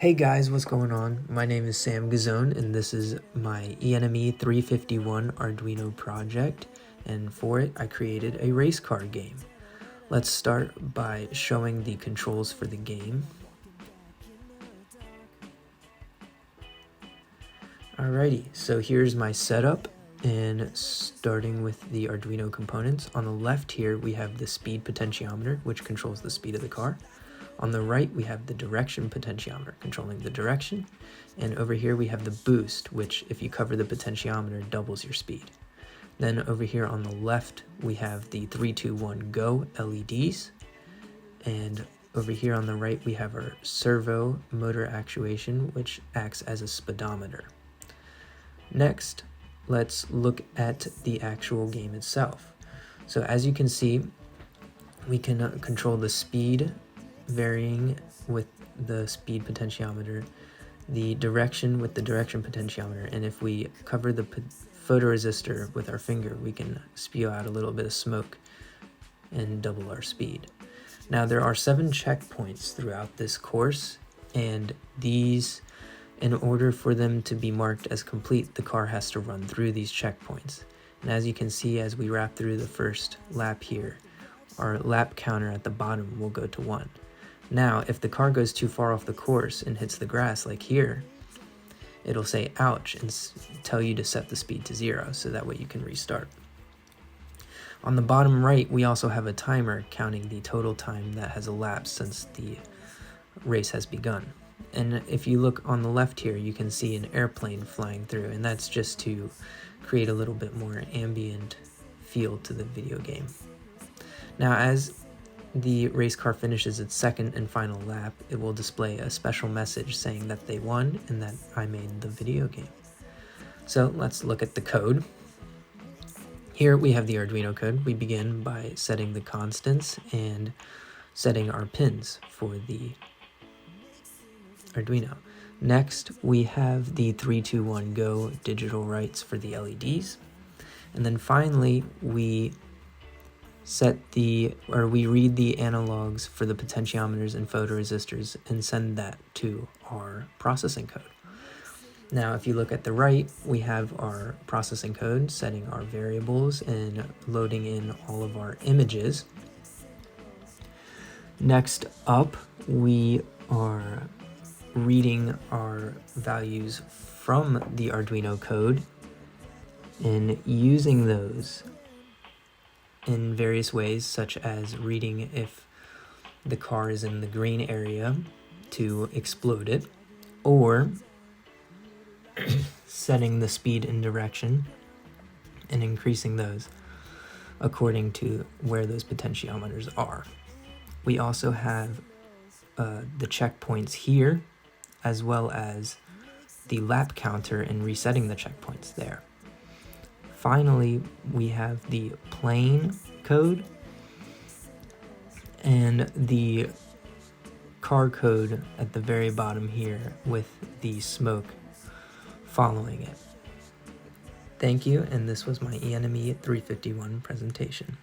Hey guys, what's going on? My name is Sam Guzzone, and this is my ENME351 Arduino project, and for it I created a race car game. Let's start by showing the controls for the game. Alrighty, so here's my setup, and starting with the Arduino components. On the left here we have the speed potentiometer, which controls the speed of the car. On the right, we have the direction potentiometer, controlling the direction. And over here, we have the boost, which if you cover the potentiometer, doubles your speed. Then over here on the left, we have the 321 Go LEDs. And over here on the right, we have our servo motor actuation, which acts as a speedometer. Next, let's look at the actual game itself. So as you can see, we can control the speed varying with the speed potentiometer, the direction with the direction potentiometer, and if we cover the photoresistor with our finger, we can spew out a little bit of smoke and double our speed. Now there are 7 checkpoints throughout this course, and these, in order for them to be marked as complete, the car has to run through these checkpoints. And as you can see, as we wrap through the first lap here, our lap counter at the bottom will go to 1. Now, if the car goes too far off the course and hits the grass like here, it'll say ouch and tell you to set the speed to 0, so that way you can restart. On the bottom right, we also have a timer counting the total time that has elapsed since the race has begun. And if you look on the left here, you can see an airplane flying through, and that's just to create a little bit more ambient feel to the video game. Now, as the race car finishes its second and final lap, it will display a special message saying that they won and that I made the video game. So let's look at the code. Here we have the Arduino code. We begin by setting the constants and setting our pins for the Arduino. Next, we have the 321 Go digital writes for the LEDs. And then finally, we read the analogs for the potentiometers and photoresistors and send that to our processing code. Now, if you look at the right, we have our processing code setting our variables and loading in all of our images. Next up, we are reading our values from the Arduino code and using those in various ways, such as reading if the car is in the green area to explode it, or setting the speed and direction and increasing those according to where those potentiometers are. We also have the checkpoints here, as well as the lap counter and resetting the checkpoints there. Finally, we have the plane code and the car code at the very bottom here with the smoke following it. Thank you, and this was my ENME351 presentation.